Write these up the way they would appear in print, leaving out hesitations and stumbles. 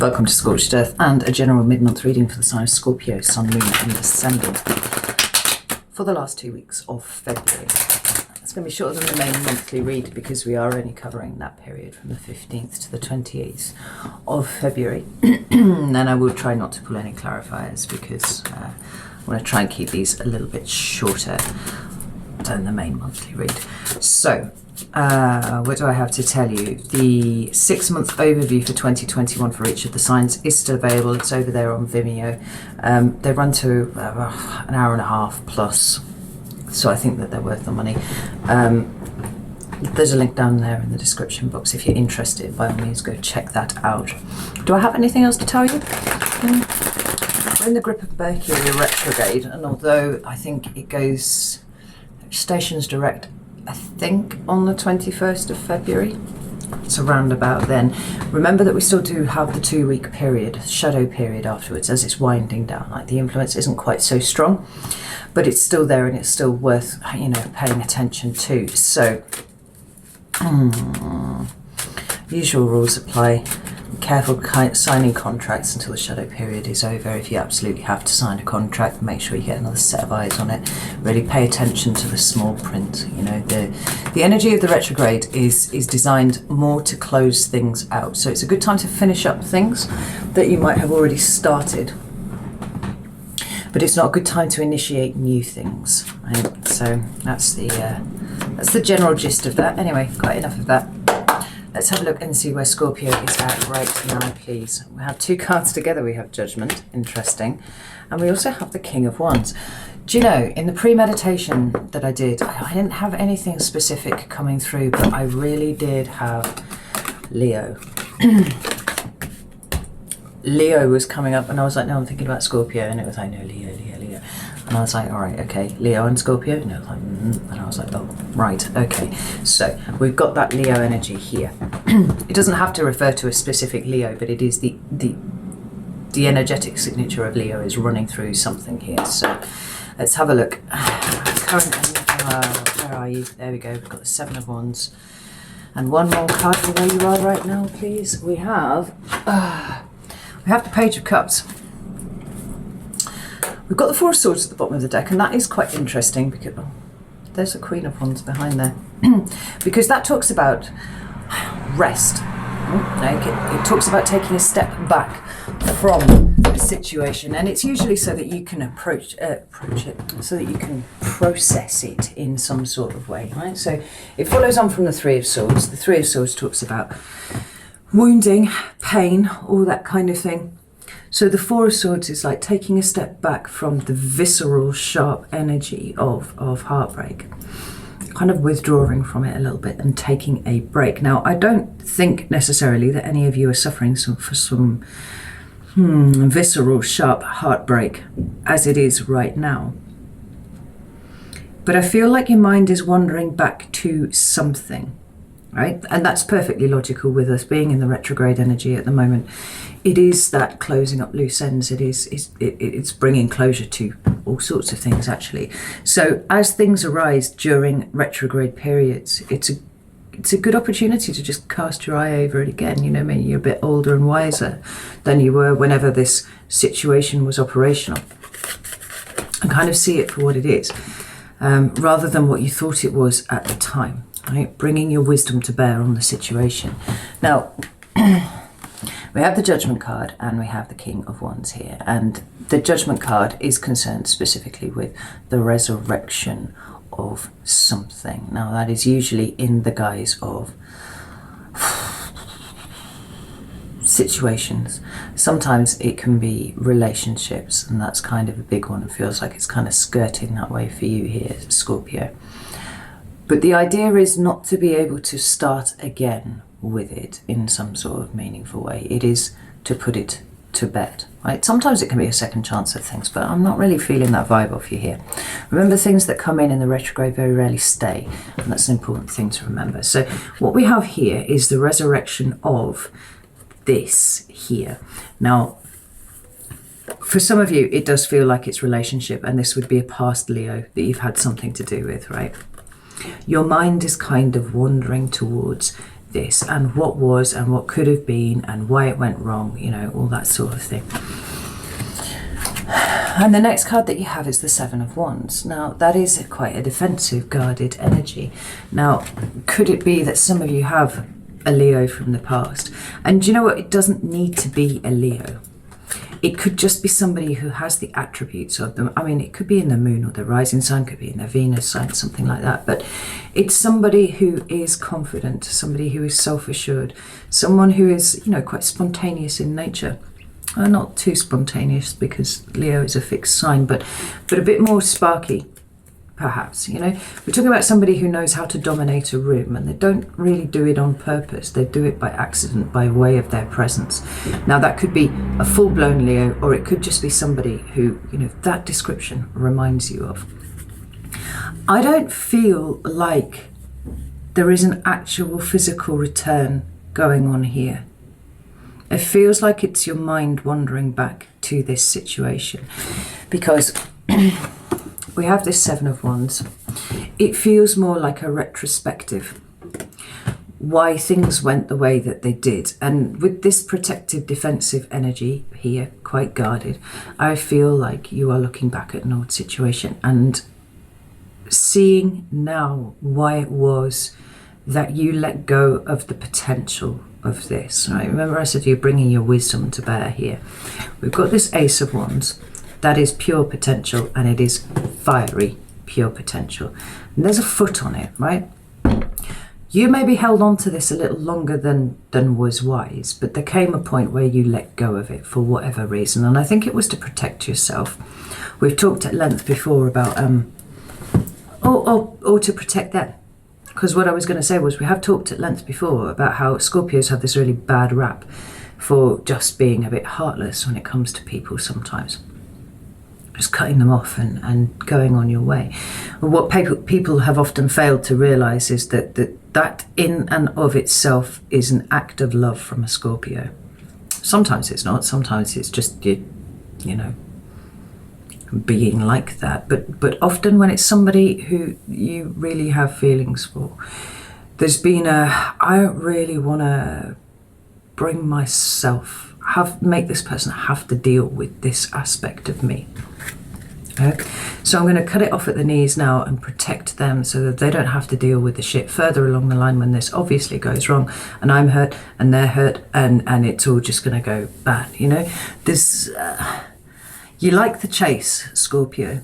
Welcome to Scorched Earth and a general mid-month reading for the sign of Scorpio, Sun, Moon and Ascendant for the last 2 weeks of February. It's going to be shorter than the main monthly read because we are only covering that period from the 15th to the 28th of February. And I will try not to pull any clarifiers because I want to try and keep these a little bit shorter than the main monthly read. So, what do I have to tell you? The 6-month overview for 2021 for each of the signs is still available. It's over there on Vimeo. They run to an hour and a half plus, so I think that they're worth the money. There's a link down there in the description box if you're interested. By all means, go check that out. Do I have anything else to tell you? We're in the grip of Mercury retrograde, and although I think it goes stations direct, I think on the 21st of February, it's around about then. Remember that we still do have the 2-week period, shadow period afterwards, as it's winding down. Like, the influence isn't quite so strong, but it's still there and it's still worth, you know, paying attention to. So, usual rules apply. Be careful signing contracts until the shadow period is over. If you absolutely have to sign a contract, make sure you get another set of eyes on it. Really pay attention to the small print. You know, the energy of the retrograde is designed more to close things out. So it's a good time to finish up things that you might have already started, but it's not a good time to initiate new things. Right? So that's the general gist of that. Anyway, quite enough of that. Let's have a look and see where Scorpio is at right now, please. We have 2 cards together. We have Judgment, interesting. And we also have the King of Wands. Do you know, in the pre-meditation that I did, I didn't have anything specific coming through, but I really did have Leo. Leo was coming up, and I was like, no, I'm thinking about Scorpio. And it was like, no, Leo, Leo, Leo. And I was like, all right, okay, Leo and Scorpio. And I was like, and I was like, oh, right, okay. So we've got that Leo energy here. It doesn't have to refer to a specific Leo, but it is the energetic signature of Leo is running through something here. So let's have a look. Where are you? There we go. We've got the 7 of Wands. And one more card for where you are right now, please. We have the Page of Cups. We've got the 4 of Swords at the bottom of the deck, and that is quite interesting because there's the Queen of Wands behind there. Because that talks about rest. It talks about taking a step back from a situation, and it's usually so that you can approach it, so that you can process it in some sort of way, right? So it follows on from the 3 of Swords. The 3 of Swords talks about wounding, pain, all that kind of thing. So the 4 of Swords is like taking a step back from the visceral, sharp energy of heartbreak, kind of withdrawing from it a little bit and taking a break. Now, I don't think necessarily that any of you are suffering for some visceral, sharp heartbreak as it is right now. But I feel like your mind is wandering back to something, right? And that's perfectly logical with us being in the retrograde energy at the moment. It is that closing up loose ends. It's bringing closure to all sorts of things, actually. So as things arise during retrograde periods, it's a good opportunity to just cast your eye over it again. You know, maybe you're a bit older and wiser than you were whenever this situation was operational, and kind of see it for what it is, rather than what you thought it was at the time. Right? Bringing your wisdom to bear on the situation. Now, we have the Judgment card and we have the King of Wands here. And the Judgment card is concerned specifically with the resurrection of something. Now, that is usually in the guise of situations. Sometimes it can be relationships, and that's kind of a big one. It feels like it's kind of skirting that way for you here, Scorpio. But the idea is not to be able to start again with it in some sort of meaningful way. It is to put it to bed, right? Sometimes it can be a second chance at things, but I'm not really feeling that vibe off you here. Remember, things that come in the retrograde very rarely stay, and that's an important thing to remember. So what we have here is the resurrection of this here. Now, for some of you, it does feel like it's relationship, and this would be a past Leo that you've had something to do with, right? Your mind is kind of wandering towards this and what was and what could have been and why it went wrong, you know, all that sort of thing. And the next card that you have is the Seven of Wands. Now, that is quite a defensive, guarded energy. Now, could it be that some of you have a Leo from the past? And do you know what? It doesn't need to be a Leo. It could just be somebody who has the attributes of them. I mean, it could be in the moon or the rising sign, could be in their Venus sign, something like that. But it's somebody who is confident, somebody who is self-assured, someone who is, you know, quite spontaneous in nature. Not too spontaneous because Leo is a fixed sign, but a bit more sparky, perhaps. You know, we're talking about somebody who knows how to dominate a room, and they don't really do it on purpose. They do it by accident, by way of their presence. Now, that could be a full-blown Leo, or it could just be somebody who, you know, that description reminds you of. I don't feel like there is an actual physical return going on here. It feels like it's your mind wandering back to this situation, because we have this Seven of Wands. It feels more like a retrospective, why things went the way that they did. And with this protective, defensive energy here, quite guarded, I feel like you are looking back at an old situation and seeing now why it was that you let go of the potential of this, right? Remember I said you're bringing your wisdom to bear here. We've got this Ace of Wands. That is pure potential, and it is fiery, pure potential. And there's a foot on it, right? You maybe held on to this a little longer than was wise, but there came a point where you let go of it for whatever reason, and I think it was to protect yourself. We've talked at length before about or to protect them. Because what I was going to say was, we have talked at length before about how Scorpios have this really bad rap for just being a bit heartless when it comes to people sometimes. Just cutting them off and going on your way. What people have often failed to realise is that in and of itself is an act of love from a Scorpio. Sometimes it's not. Sometimes it's just, you know, being like that, but often when it's somebody who you really have feelings for, there's been I don't really want to bring myself, make this person have to deal with this aspect of me. Okay? So I'm going to cut it off at the knees now and protect them so that they don't have to deal with the shit further along the line when this obviously goes wrong and I'm hurt and they're hurt and it's all just going to go bad, you know. This you like the chase, Scorpio,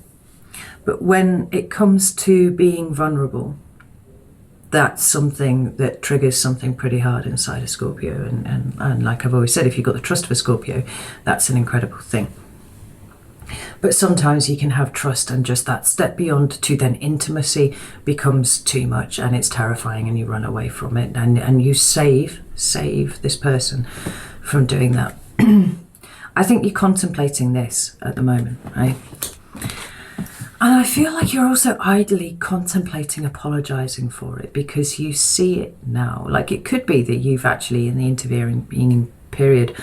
but when it comes to being vulnerable, that's something that triggers something pretty hard inside a Scorpio. And like I've always said, if you've got the trust of a Scorpio, that's an incredible thing. But sometimes you can have trust and just that step beyond to then intimacy becomes too much and it's terrifying and you run away from it and you save this person from doing that. I think you're contemplating this at the moment, right? And I feel like you're also idly contemplating apologising for it because you see it now. Like it could be that you've actually, in the intervening period,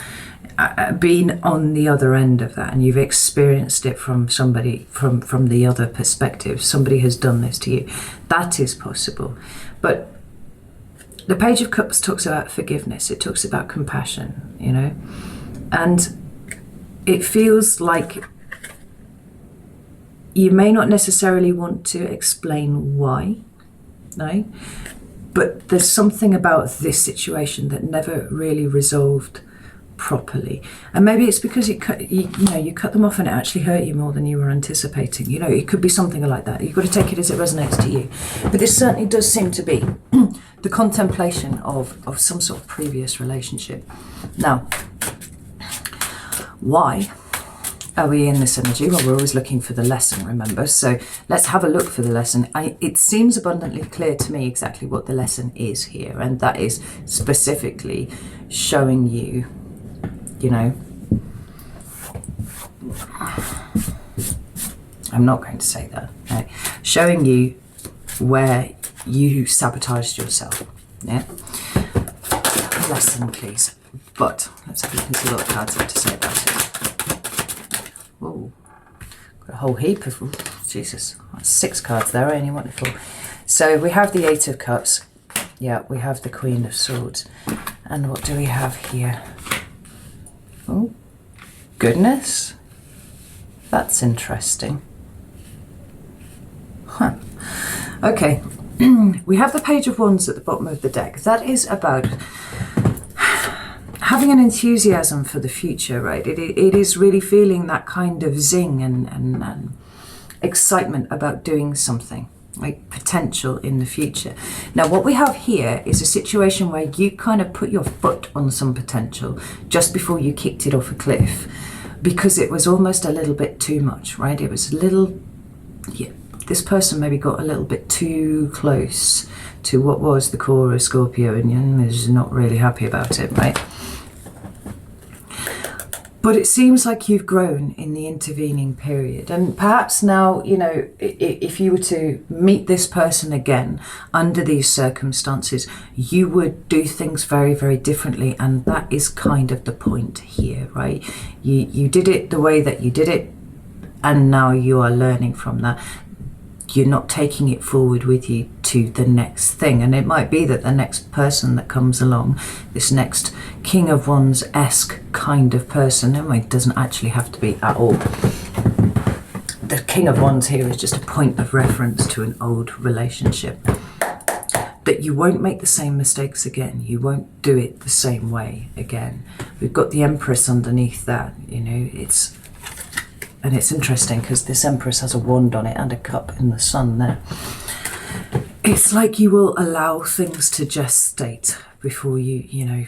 been on the other end of that and you've experienced it from somebody, from the other perspective. Somebody has done this to you. That is possible. But the Page of Cups talks about forgiveness. It talks about compassion, you know? And it feels like you may not necessarily want to explain why, no? But there's something about this situation that never really resolved properly. And maybe it's because you cut them off and it actually hurt you more than you were anticipating. You know, it could be something like that. You've got to take it as it resonates to you. But this certainly does seem to be the contemplation of some sort of previous relationship. Now, why are we in this energy? Well, we're always looking for the lesson, remember? So let's have a look for the lesson. It seems abundantly clear to me exactly what the lesson is here, and that is specifically showing you, you know, I'm not going to say that, right? Showing you where you sabotaged yourself, yeah? Lesson, please. But let's have a look and see what the cards have to say about it. Whoa, got a whole heap of, Jesus, that's 6 cards there, ain't it wonderful? So we have the 8 of Cups. Yeah, we have the Queen of Swords. And what do we have here? Oh, goodness. That's interesting. Huh. Okay. We have the Page of Wands at the bottom of the deck. That is about having an enthusiasm for the future, right? It is really feeling that kind of zing and excitement about doing something, like potential in the future. Now, what we have here is a situation where you kind of put your foot on some potential just before you kicked it off a cliff, because it was almost a little bit too much, right? It was a little, yeah, this person maybe got a little bit too close to what was the core of Scorpio, and is not really happy about it, right? But it seems like you've grown in the intervening period. And perhaps now, you know, if you were to meet this person again under these circumstances, you would do things very, very differently. And that is kind of the point here, right? You did it the way that you did it, and now you are learning from that. You're not taking it forward with you to the next thing. And it might be that the next person that comes along, this next King of Wands-esque kind of person, it doesn't actually have to be at all. The King of Wands here is just a point of reference to an old relationship. That you won't make the same mistakes again. You won't do it the same way again. We've got the Empress underneath that, you know, and it's interesting because this Empress has a wand on it and a cup in the sun there. It's like you will allow things to gestate before you know,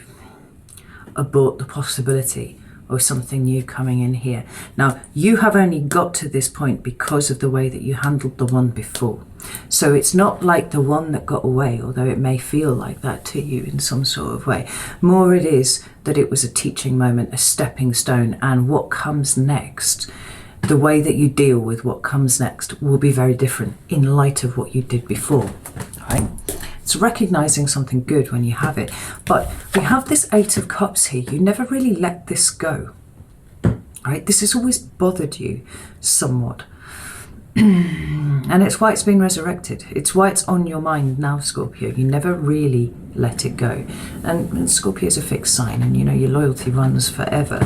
abort the possibility of something new coming in here. Now, you have only got to this point because of the way that you handled the one before. So it's not like the one that got away, although it may feel like that to you in some sort of way. More it is that it was a teaching moment, a stepping stone, and what comes next, the way that you deal with what comes next will be very different in light of what you did before, right? It's recognizing something good when you have it. But we have this Eight of Cups here. You never really let this go, right? This has always bothered you somewhat. And it's why it's been resurrected. It's why it's on your mind now, Scorpio. You never really let it go. And Scorpio is a fixed sign, and you know your loyalty runs forever.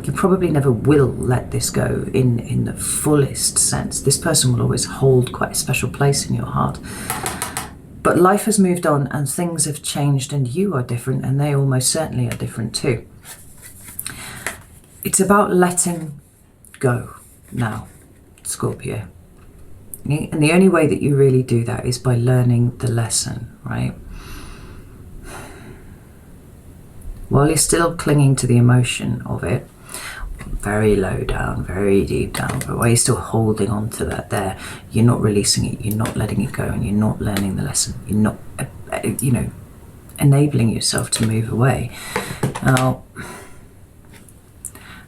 You probably never will let this go in the fullest sense. This person will always hold quite a special place in your heart. But life has moved on and things have changed, and you are different, and they almost certainly are different too. It's about letting go now, Scorpio. And the only way that you really do that is by learning the lesson, right? While you're still clinging to the emotion of it, very low down, very deep down, but while you're still holding on to that there, you're not releasing it, you're not letting it go, and you're not learning the lesson. You're not, you know, enabling yourself to move away. Now,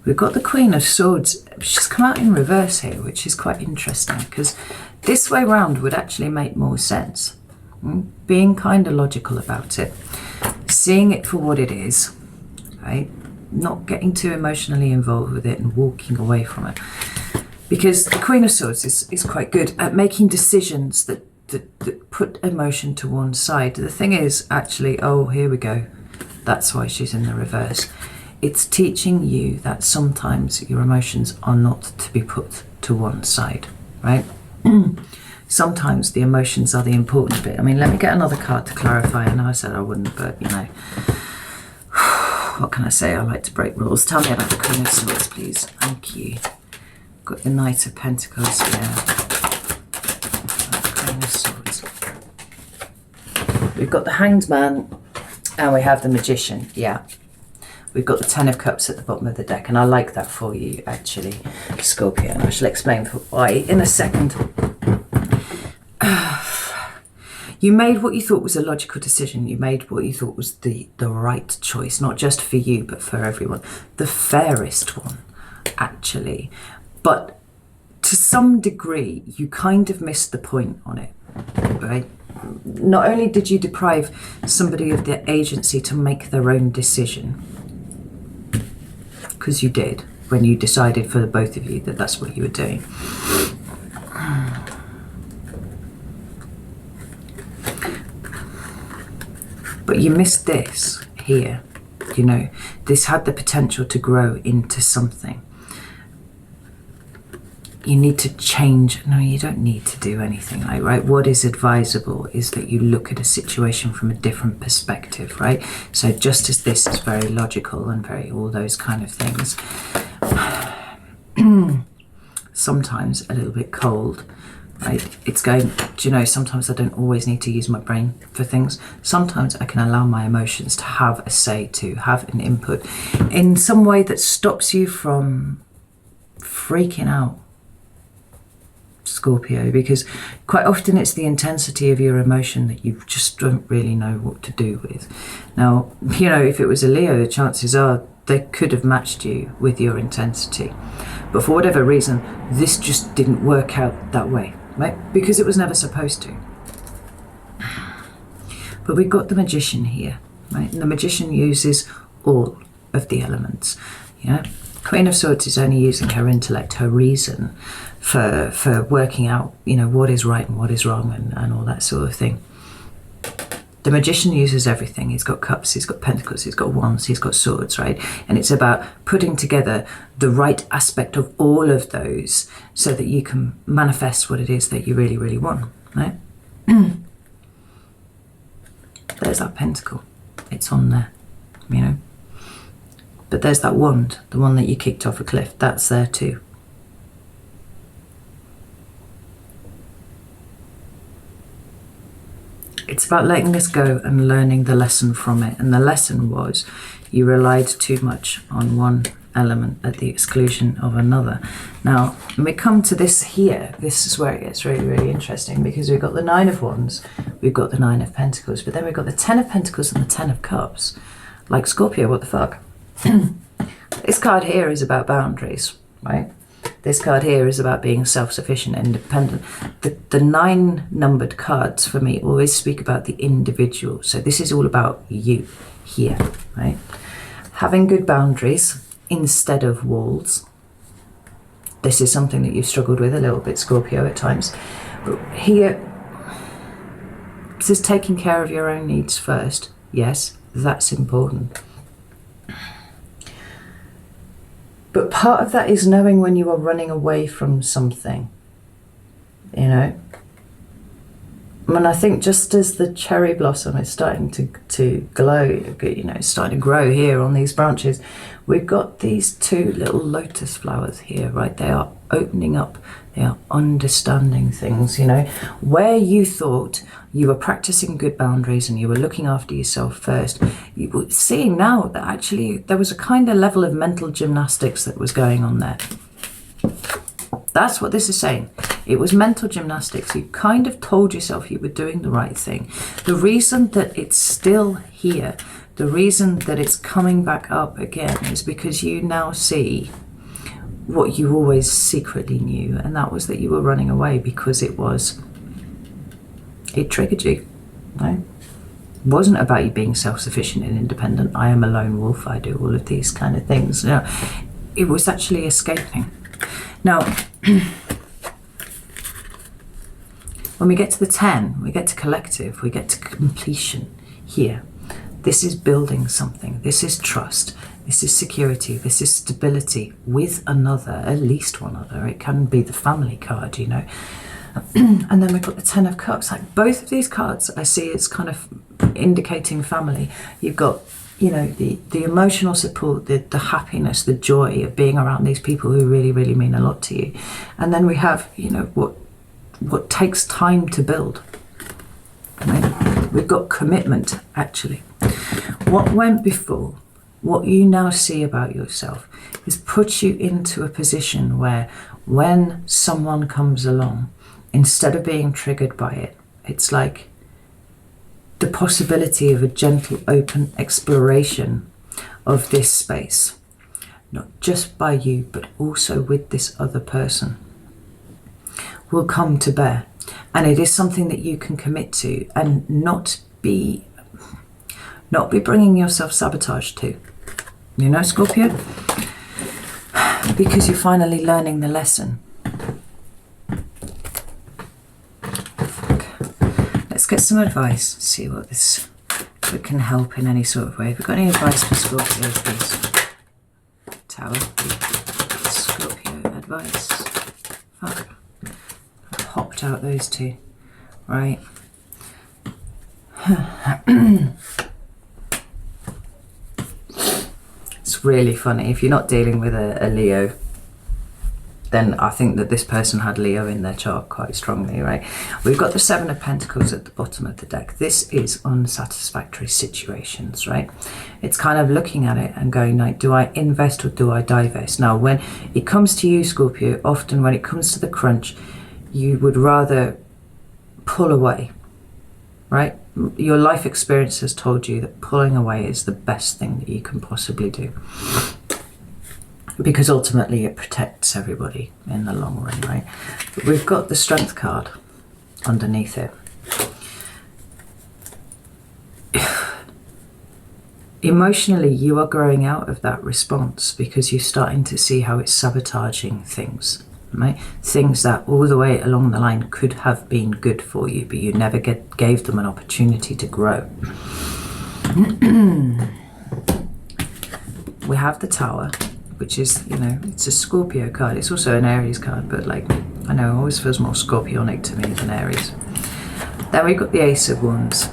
we've got the Queen of Swords. She's come out in reverse here, which is quite interesting, because this way round would actually make more sense. Being kind of logical about it, seeing it for what it is, right? Not getting too emotionally involved with it and walking away from it. Because the Queen of Swords is quite good at making decisions that put emotion to one side. The thing is, actually, oh, here we go. That's why she's in the reverse. It's teaching you that sometimes your emotions are not to be put to one side, right? Sometimes the emotions are the important bit. I mean, let me get another card to clarify. I know I said I wouldn't, but, you know, what can I say? I like to break rules. Tell me about the Queen of Swords, please. Thank you. Got the Knight of Pentacles here. Queen of Swords. We've got the Hanged Man, and we have the Magician. Yeah. We've got the Ten of Cups at the bottom of the deck, and I like that for you, actually, Scorpio. And I shall explain why in a second. You made what you thought was a logical decision. You made what you thought was the right choice, not just for you, but for everyone. The fairest one, actually. But to some degree, you kind of missed the point on it, right? Not only did you deprive somebody of their agency to make their own decision, because you did, when you decided for the both of you that that's what you were doing. But you missed this here. You know, this had the potential to grow into something. You need to change. No, you don't need to do anything, like, right? What is advisable is that you look at a situation from a different perspective, right? So just as this is very logical and very all those kind of things, sometimes a little bit cold, right? It's going, do you know, sometimes I don't always need to use my brain for things. Sometimes I can allow my emotions to have a say, to have an input in some way that stops you from freaking out, Scorpio, because quite often it's the intensity of your emotion that you just don't really know what to do with. Now, you know, if it was a Leo, the chances are they could have matched you with your intensity. But for whatever reason, this just didn't work out that way, right? Because it was never supposed to. But we've got the Magician here, right? And the Magician uses all of the elements, yeah? Queen of Swords is only using her intellect, her reason, for working out, you know, what is right and what is wrong and all that sort of thing. The Magician uses everything. He's got cups, he's got pentacles, he's got wands, he's got swords, right? And it's about putting together the right aspect of all of those so that you can manifest what it is that you really, really want, right? There's that pentacle. It's on there, you know. But there's that wand, the one that you kicked off a cliff. That's there too. It's about letting this go and learning the lesson from it. And the lesson was you relied too much on one element at the exclusion of another. Now, when we come to this here, this is where it gets really, really interesting, because we've got the Nine of Wands, we've got the Nine of Pentacles, but then we've got the Ten of Pentacles and the Ten of Cups. Like, Scorpio, what the fuck? This card here is about boundaries, right? This card here is about being self-sufficient and independent. The 9 numbered cards for me always speak about the individual. So this is all about you here, right? Having good boundaries instead of walls. This is something that you've struggled with a little bit, Scorpio, at times. But here, this is taking care of your own needs first. Yes, that's important. But part of that is knowing when you are running away from something, you know. And I think just as the cherry blossom is starting to glow, you know, starting to grow here on these branches, we've got these 2 little lotus flowers here, right? They are opening up, they are understanding things, you know. Where you thought you were practicing good boundaries and you were looking after yourself first, you were seeing now that actually there was a kind of level of mental gymnastics that was going on there. That's what this is saying. It was mental gymnastics. You kind of told yourself you were doing the right thing. The reason that it's still here, the reason that it's coming back up again, is because you now see what you always secretly knew, and that was that you were running away because it triggered you, right? It wasn't about you being self-sufficient and independent. I am a lone wolf, I do all of these kind of things. You know, it was actually escaping. Now, when we get to the 10, we get to collective, we get to completion here. This is building something. This is trust. This is security. This is stability with another, at least one other. It can be the family card, you know. And then we've got the 10 of Cups. Like, both of these cards I see as kind of indicating family. You've got, you know, the emotional support, the happiness, the joy of being around these people who really, really mean a lot to you. And then we have, you know, what takes time to build. Right? We've got commitment, actually. What went before, what you now see about yourself, is put you into a position where when someone comes along, instead of being triggered by it, it's like the possibility of a gentle, open exploration of this space, not just by you, but also with this other person, will come to bear. And it is something that you can commit to and not be bringing yourself sabotage to, you know, Scorpio, because you're finally learning the lesson. Let's get some advice, see what this that can help in any sort of way. Have you got any advice for Scorpio, please? Tower. Scorpio advice. Fuck. I hopped out those two. Right. It's really funny. If you're not dealing with a Leo, then I think that this person had Leo in their chart quite strongly, right? We've got the Seven of Pentacles at the bottom of the deck. This is unsatisfactory situations, right? It's kind of looking at it and going like, do I invest or do I divest? Now, when it comes to you, Scorpio, often when it comes to the crunch, you would rather pull away, right? Your life experience has told you that pulling away is the best thing that you can possibly do, because ultimately it protects everybody in the long run, right? But we've got the Strength card underneath it. Emotionally, you are growing out of that response because you're starting to see how it's sabotaging things, right? Things that all the way along the line could have been good for you, but you never gave them an opportunity to grow. We have the Tower, which is, you know, it's a Scorpio card. It's also an Aries card, but like, I know, it always feels more Scorpionic to me than Aries. Then we've got the Ace of Wands,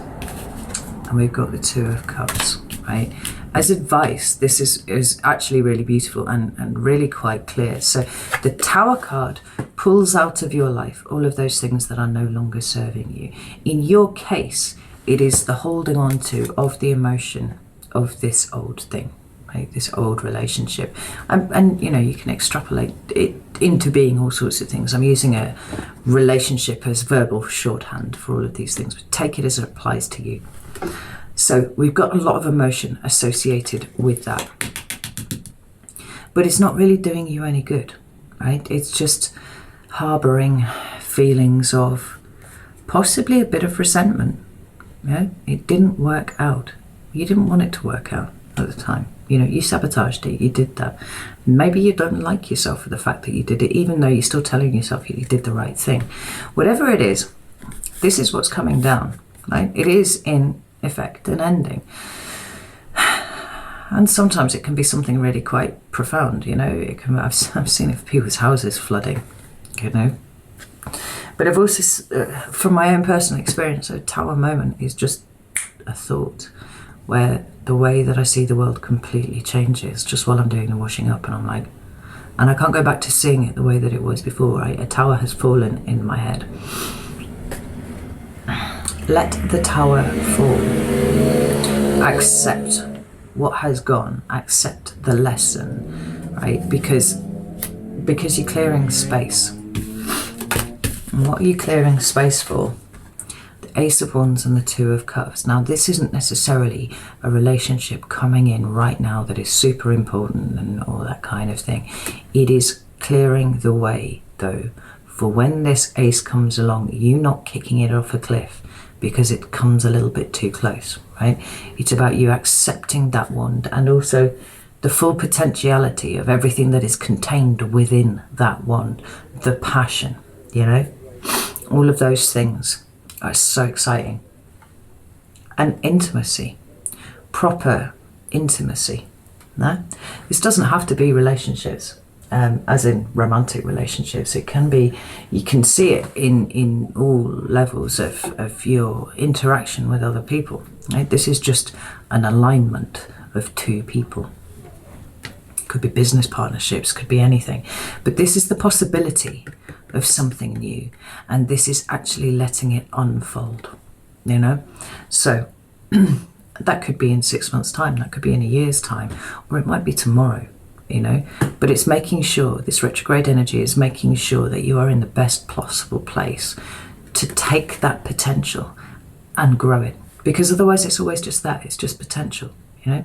and we've got the Two of Cups, right? As advice, this is actually really beautiful and really quite clear. So the Tower card pulls out of your life all of those things that are no longer serving you. In your case, it is the holding on to of the emotion of this old thing, right? This old relationship. And you know, you can extrapolate it into being all sorts of things. I'm using a relationship as verbal shorthand for all of these things, but take it as it applies to you. So we've got a lot of emotion associated with that, but it's not really doing you any good, right? It's just harboring feelings of possibly a bit of resentment. Yeah, it didn't work out. You didn't want it to work out at the time. You know, you sabotaged it, you did that. Maybe you don't like yourself for the fact that you did it, even though you're still telling yourself you did the right thing. Whatever it is, this is what's coming down, right? It is in effect an ending. And sometimes it can be something really quite profound, you know. It can, I've seen it for people's houses flooding, you know. But I've also, from my own personal experience, a Tower moment is just a thought where the way that I see the world completely changes just while I'm doing the washing up, and I'm like, and I can't go back to seeing it the way that it was before, right? A tower has fallen in my head. Let the tower fall. Accept what has gone. Accept the lesson, right? Because you're clearing space. And what are you clearing space for? The Ace of Wands and the Two of Cups. Now, this isn't necessarily a relationship coming in right now that is super important and all that kind of thing. It is clearing the way, though, for when this ace comes along, you not kicking it off a cliff because it comes a little bit too close, right? It's about you accepting that wand and also the full potentiality of everything that is contained within that wand. The passion, you know, all of those things are so exciting. And intimacy, proper intimacy. No, this doesn't have to be relationships, as in romantic relationships. It can be, you can see it in all levels of your interaction with other people, right? This is just an alignment of two people. Could be business partnerships, could be anything, but this is the possibility of something new, and this is actually letting it unfold, you know. So that could be in 6 months' time, that could be in a year's time, or it might be tomorrow, you know. But it's making sure, this retrograde energy is making sure that you are in the best possible place to take that potential and grow it, because otherwise it's always just that, it's just potential, you know.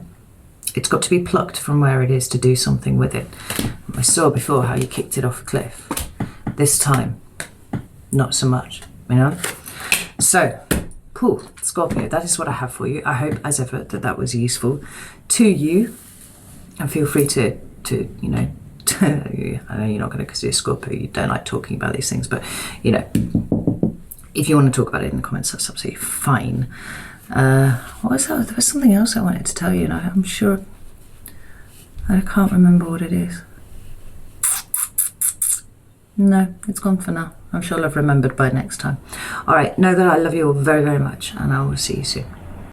It's got to be plucked from where it is to do something with it. I saw before how you kicked it off a cliff. This time, not so much, you know. So, cool, Scorpio, that is what I have for you. I hope, as ever, that was useful to you. And feel free to you know, I know you're not going to, because you're Scorpio, you don't like talking about these things, but, you know, if you want to talk about it in the comments, that's absolutely fine. What was that? There was something else I wanted to tell you, and I'm sure I can't remember what it is. No, it's gone for now. I'm sure I'll have remembered by next time. All right, know that I love you all very, very much, and I will see you soon.